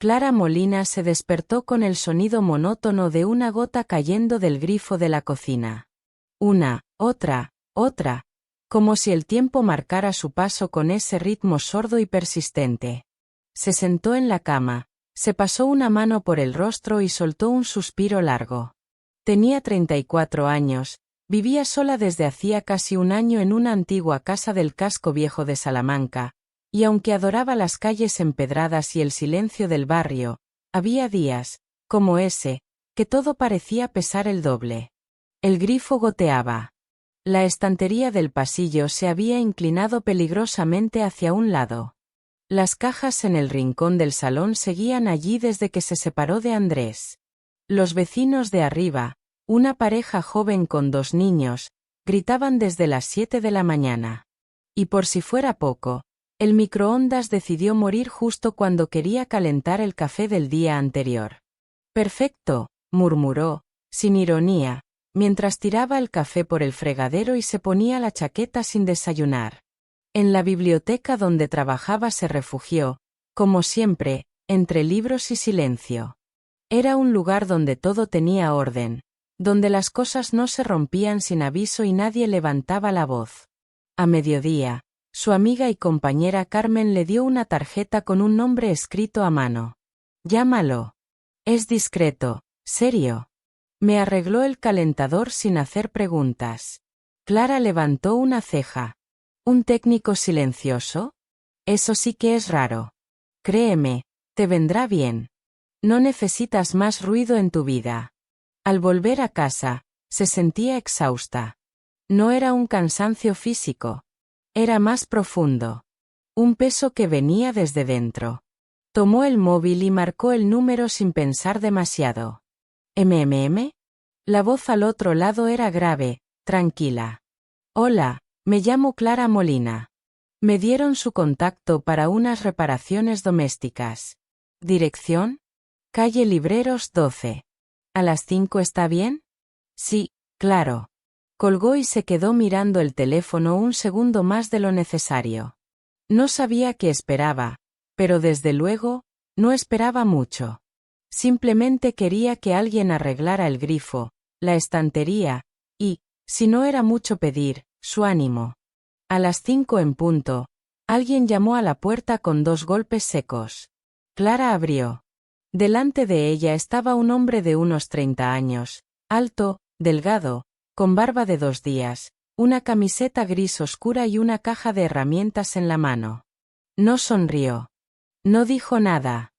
Clara Molina se despertó con el sonido monótono de una gota cayendo del grifo de la cocina. Una, otra, como si el tiempo marcara su paso con ese ritmo sordo y persistente. Se sentó en la cama, se pasó una mano por el rostro y soltó un suspiro largo. Tenía 34 años, vivía sola desde hacía casi un año en una antigua casa del casco viejo de Salamanca, y aunque adoraba las calles empedradas y el silencio del barrio, había días, como ese, que todo parecía pesar el doble. El grifo goteaba. La estantería del pasillo se había inclinado peligrosamente hacia un lado. Las cajas en el rincón del salón seguían allí desde que se separó de Andrés. Los vecinos de arriba, una pareja joven con 2 niños, gritaban desde las 7 de la mañana. Y por si fuera poco, el microondas decidió morir justo cuando quería calentar el café del día anterior. Perfecto, murmuró, sin ironía, mientras tiraba el café por el fregadero y se ponía la chaqueta sin desayunar. En la biblioteca donde trabajaba se refugió, como siempre, entre libros y silencio. Era un lugar donde todo tenía orden, donde las cosas no se rompían sin aviso y nadie levantaba la voz. A mediodía, su amiga y compañera Carmen le dio una tarjeta con un nombre escrito a mano. Llámalo. Es discreto, serio. Me arregló el calentador sin hacer preguntas. Clara levantó una ceja. ¿Un técnico silencioso? Eso sí que es raro. Créeme, te vendrá bien. No necesitas más ruido en tu vida. Al volver a casa, se sentía exhausta. No era un cansancio físico. Era más profundo. Un peso que venía desde dentro. Tomó el móvil y marcó el número sin pensar demasiado. ¿MMM? La voz al otro lado era grave, tranquila. Hola, me llamo Clara Molina. Me dieron su contacto para unas reparaciones domésticas. ¿Dirección? Calle Libreros 12. ¿A las 5 está bien? Sí, claro. Colgó y se quedó mirando el teléfono un segundo más de lo necesario. No sabía qué esperaba, pero desde luego, no esperaba mucho. Simplemente quería que alguien arreglara el grifo, la estantería, y, si no era mucho pedir, su ánimo. A las 5 en punto, alguien llamó a la puerta con 2 golpes secos. Clara abrió. Delante de ella estaba un hombre de unos 30 años, alto, delgado, con barba de 2 días, una camiseta gris oscura y una caja de herramientas en la mano. No sonrió. No dijo nada.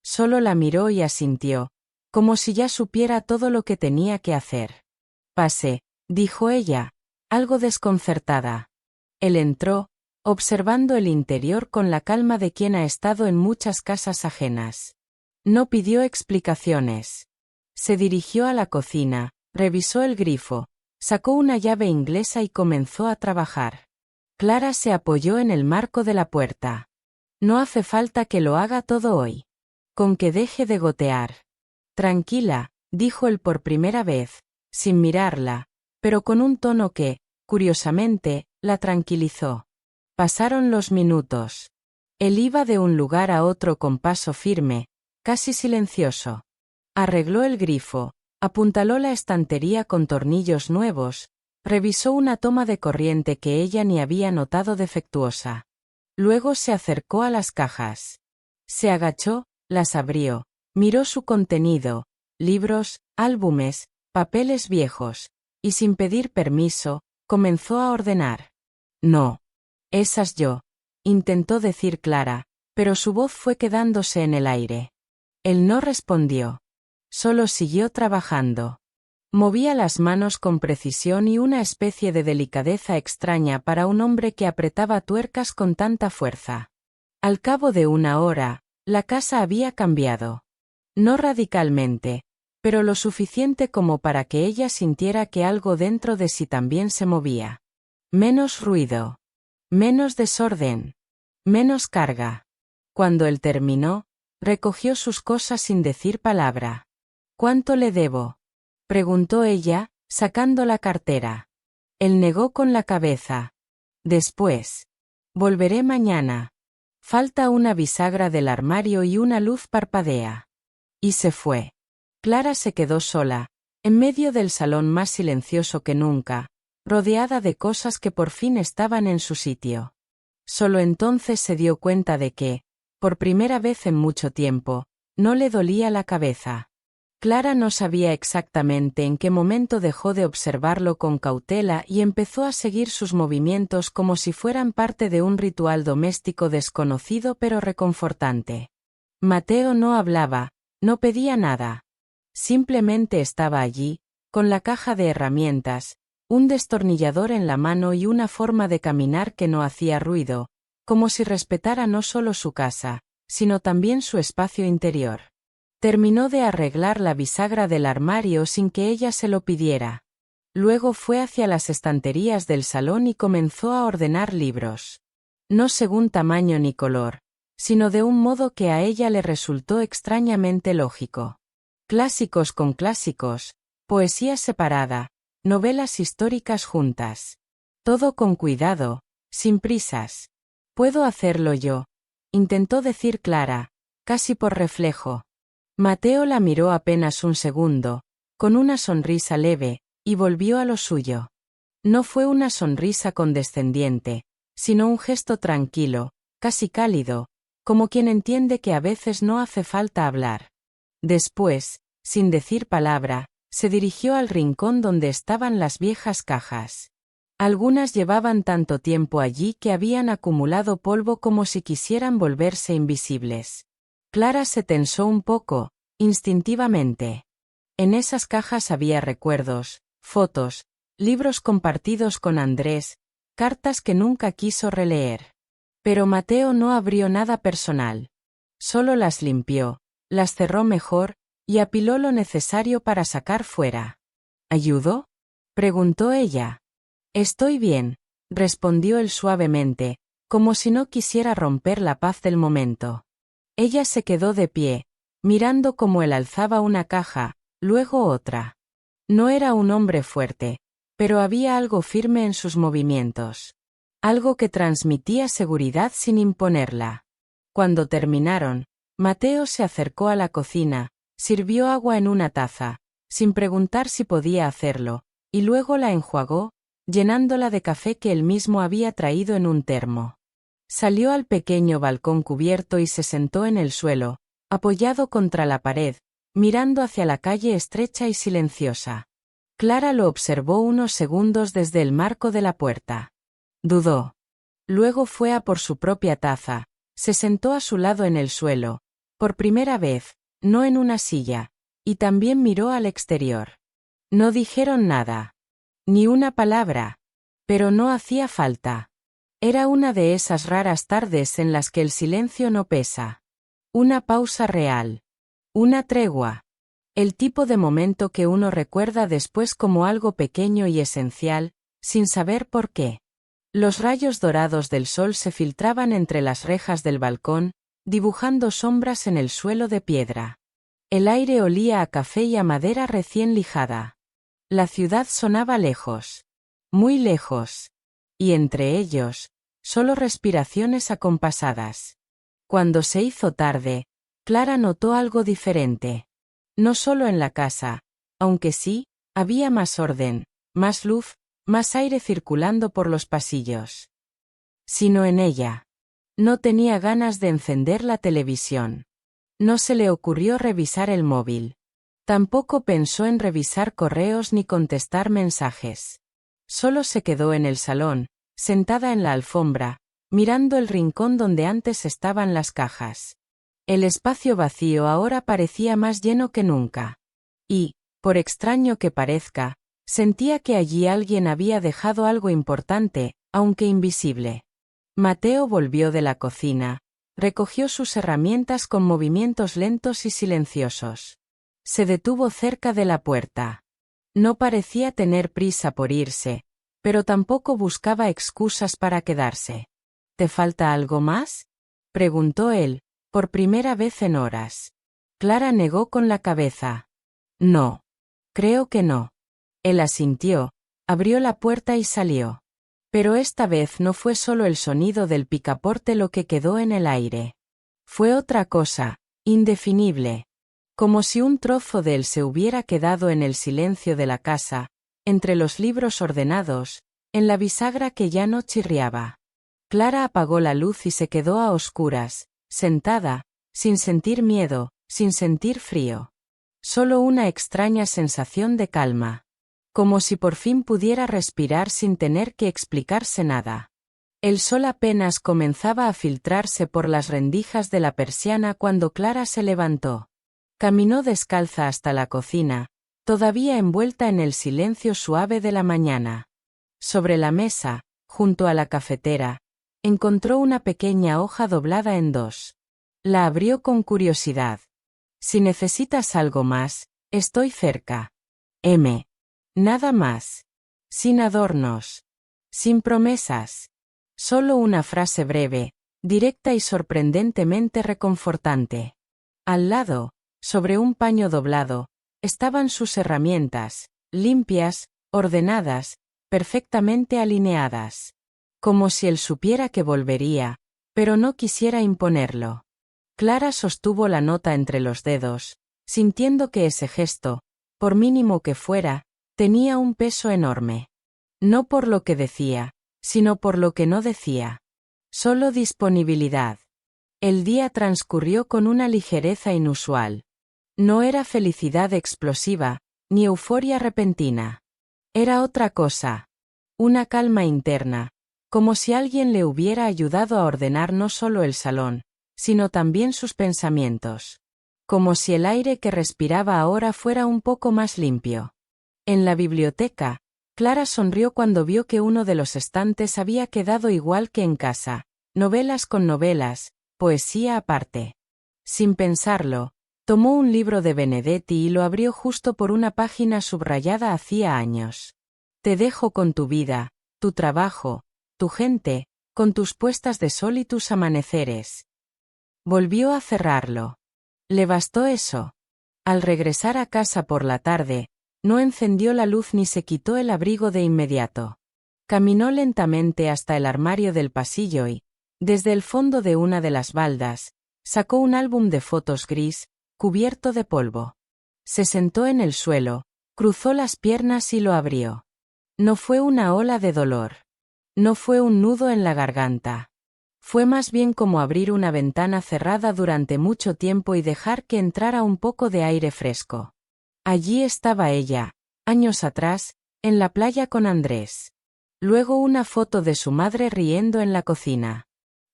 Solo la miró y asintió, como si ya supiera todo lo que tenía que hacer. Pase, dijo ella, algo desconcertada. Él entró, observando el interior con la calma de quien ha estado en muchas casas ajenas. No pidió explicaciones. Se dirigió a la cocina, revisó el grifo, sacó una llave inglesa y comenzó a trabajar. Clara se apoyó en el marco de la puerta. No hace falta que lo haga todo hoy. Con que deje de gotear. Tranquila, dijo él por primera vez, sin mirarla, pero con un tono que, curiosamente, la tranquilizó. Pasaron los minutos. Él iba de un lugar a otro con paso firme, casi silencioso. Arregló el grifo, apuntaló la estantería con tornillos nuevos, revisó una toma de corriente que ella ni había notado defectuosa. Luego se acercó a las cajas. Se agachó, las abrió, miró su contenido, libros, álbumes, papeles viejos, y sin pedir permiso, comenzó a ordenar. No. Esas yo, intentó decir Clara, pero su voz fue quedándose en el aire. Él no respondió. Solo siguió trabajando. Movía las manos con precisión y una especie de delicadeza extraña para un hombre que apretaba tuercas con tanta fuerza. Al cabo de una hora, la casa había cambiado. No radicalmente, pero lo suficiente como para que ella sintiera que algo dentro de sí también se movía. Menos ruido. Menos desorden. Menos carga. Cuando él terminó, recogió sus cosas sin decir palabra. ¿Cuánto le debo?, preguntó ella, sacando la cartera. Él negó con la cabeza. Después. Volveré mañana. Falta una bisagra del armario y una luz parpadea. Y se fue. Clara se quedó sola, en medio del salón más silencioso que nunca, rodeada de cosas que por fin estaban en su sitio. Solo entonces se dio cuenta de que, por primera vez en mucho tiempo, no le dolía la cabeza. Clara no sabía exactamente en qué momento dejó de observarlo con cautela y empezó a seguir sus movimientos como si fueran parte de un ritual doméstico desconocido pero reconfortante. Mateo no hablaba, no pedía nada. Simplemente estaba allí, con la caja de herramientas, un destornillador en la mano y una forma de caminar que no hacía ruido, como si respetara no solo su casa, sino también su espacio interior. Terminó de arreglar la bisagra del armario sin que ella se lo pidiera. Luego fue hacia las estanterías del salón y comenzó a ordenar libros. No según tamaño ni color, sino de un modo que a ella le resultó extrañamente lógico. Clásicos con clásicos, poesía separada, novelas históricas juntas. Todo con cuidado, sin prisas. «Puedo hacerlo yo», intentó decir Clara, casi por reflejo. Mateo la miró apenas un segundo, con una sonrisa leve, y volvió a lo suyo. No fue una sonrisa condescendiente, sino un gesto tranquilo, casi cálido, como quien entiende que a veces no hace falta hablar. Después, sin decir palabra, se dirigió al rincón donde estaban las viejas cajas. Algunas llevaban tanto tiempo allí que habían acumulado polvo como si quisieran volverse invisibles. Clara se tensó un poco, instintivamente. En esas cajas había recuerdos, fotos, libros compartidos con Andrés, cartas que nunca quiso releer. Pero Mateo no abrió nada personal. Solo las limpió, las cerró mejor, y apiló lo necesario para sacar fuera. ¿Ayudó?, preguntó ella. Estoy bien, respondió él suavemente, como si no quisiera romper la paz del momento. Ella se quedó de pie, mirando cómo él alzaba una caja, luego otra. No era un hombre fuerte, pero había algo firme en sus movimientos. Algo que transmitía seguridad sin imponerla. Cuando terminaron, Mateo se acercó a la cocina, sirvió agua en una taza, sin preguntar si podía hacerlo, y luego la enjuagó, llenándola de café que él mismo había traído en un termo. Salió al pequeño balcón cubierto y se sentó en el suelo, apoyado contra la pared, mirando hacia la calle estrecha y silenciosa. Clara lo observó unos segundos desde el marco de la puerta. Dudó. Luego fue a por su propia taza, se sentó a su lado en el suelo, por primera vez, no en una silla, y también miró al exterior. No dijeron nada. Ni una palabra. Pero no hacía falta. Era una de esas raras tardes en las que el silencio no pesa. Una pausa real. Una tregua. El tipo de momento que uno recuerda después como algo pequeño y esencial, sin saber por qué. Los rayos dorados del sol se filtraban entre las rejas del balcón, dibujando sombras en el suelo de piedra. El aire olía a café y a madera recién lijada. La ciudad sonaba lejos. Muy lejos. Y entre ellos, solo respiraciones acompasadas. Cuando se hizo tarde, Clara notó algo diferente. No solo en la casa, aunque sí, había más orden, más luz, más aire circulando por los pasillos. Sino en ella. No tenía ganas de encender la televisión. No se le ocurrió revisar el móvil. Tampoco pensó en revisar correos ni contestar mensajes. Solo se quedó en el salón, sentada en la alfombra, mirando el rincón donde antes estaban las cajas. El espacio vacío ahora parecía más lleno que nunca. Y, por extraño que parezca, sentía que allí alguien había dejado algo importante, aunque invisible. Mateo volvió de la cocina, recogió sus herramientas con movimientos lentos y silenciosos. Se detuvo cerca de la puerta. No parecía tener prisa por irse, pero tampoco buscaba excusas para quedarse. ¿Te falta algo más?, preguntó él, por primera vez en horas. Clara negó con la cabeza. No. Creo que no. Él asintió, abrió la puerta y salió. Pero esta vez no fue solo el sonido del picaporte lo que quedó en el aire. Fue otra cosa, indefinible. Como si un trozo de él se hubiera quedado en el silencio de la casa, entre los libros ordenados, en la bisagra que ya no chirriaba. Clara apagó la luz y se quedó a oscuras, sentada, sin sentir miedo, sin sentir frío. Solo una extraña sensación de calma. Como si por fin pudiera respirar sin tener que explicarse nada. El sol apenas comenzaba a filtrarse por las rendijas de la persiana cuando Clara se levantó. Caminó descalza hasta la cocina, todavía envuelta en el silencio suave de la mañana. Sobre la mesa, junto a la cafetera, encontró una pequeña hoja doblada en dos. La abrió con curiosidad. Si necesitas algo más, estoy cerca. M. Nada más. Sin adornos. Sin promesas. Solo una frase breve, directa y sorprendentemente reconfortante. Al lado, sobre un paño doblado, estaban sus herramientas, limpias, ordenadas, perfectamente alineadas. Como si él supiera que volvería, pero no quisiera imponerlo. Clara sostuvo la nota entre los dedos, sintiendo que ese gesto, por mínimo que fuera, tenía un peso enorme. No por lo que decía, sino por lo que no decía. Solo disponibilidad. El día transcurrió con una ligereza inusual. No era felicidad explosiva, ni euforia repentina. Era otra cosa. Una calma interna, como si alguien le hubiera ayudado a ordenar no solo el salón, sino también sus pensamientos. Como si el aire que respiraba ahora fuera un poco más limpio. En la biblioteca, Clara sonrió cuando vio que uno de los estantes había quedado igual que en casa, novelas con novelas, poesía aparte. Sin pensarlo, tomó un libro de Benedetti y lo abrió justo por una página subrayada hacía años. Te dejo con tu vida, tu trabajo, tu gente, con tus puestas de sol y tus amaneceres. Volvió a cerrarlo. ¿Le bastó eso? Al regresar a casa por la tarde, no encendió la luz ni se quitó el abrigo de inmediato. Caminó lentamente hasta el armario del pasillo y, desde el fondo de una de las baldas, sacó un álbum de fotos gris, cubierto de polvo. Se sentó en el suelo, cruzó las piernas y lo abrió. No fue una ola de dolor. No fue un nudo en la garganta. Fue más bien como abrir una ventana cerrada durante mucho tiempo y dejar que entrara un poco de aire fresco. Allí estaba ella, años atrás, en la playa con Andrés. Luego una foto de su madre riendo en la cocina.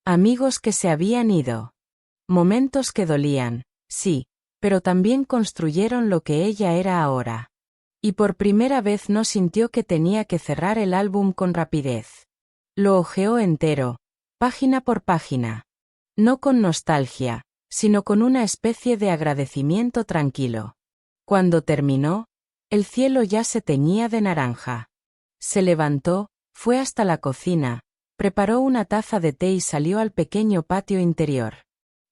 Amigos que se habían ido. Momentos que dolían, sí, pero también construyeron lo que ella era ahora. Y por primera vez no sintió que tenía que cerrar el álbum con rapidez. Lo hojeó entero, página por página. No con nostalgia, sino con una especie de agradecimiento tranquilo. Cuando terminó, el cielo ya se teñía de naranja. Se levantó, fue hasta la cocina, preparó una taza de té y salió al pequeño patio interior.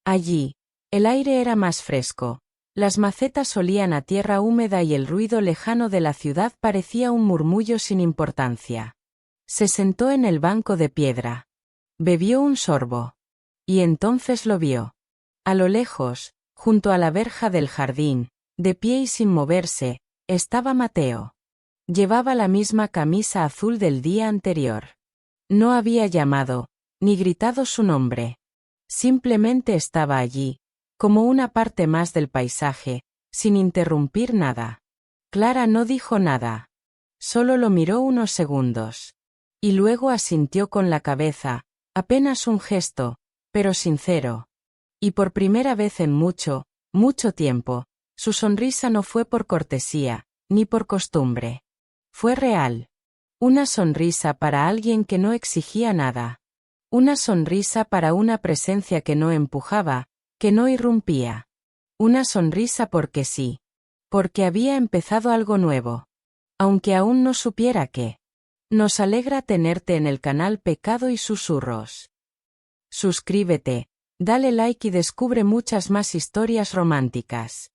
Allí, el aire era más fresco, las macetas olían a tierra húmeda y el ruido lejano de la ciudad parecía un murmullo sin importancia. Se sentó en el banco de piedra. Bebió un sorbo. Y entonces lo vio. A lo lejos, junto a la verja del jardín, de pie y sin moverse, estaba Mateo. Llevaba la misma camisa azul del día anterior. No había llamado, ni gritado su nombre. Simplemente estaba allí, como una parte más del paisaje, sin interrumpir nada. Clara no dijo nada. Solo lo miró unos segundos. Y luego asintió con la cabeza, apenas un gesto, pero sincero. Y por primera vez en mucho, mucho tiempo, su sonrisa no fue por cortesía, ni por costumbre. Fue real. Una sonrisa para alguien que no exigía nada. Una sonrisa para una presencia que no empujaba, que no irrumpía. Una sonrisa porque sí. Porque había empezado algo nuevo. Aunque aún no supiera qué. Nos alegra tenerte en el canal Pecado y Susurros. Suscríbete, dale like y descubre muchas más historias románticas.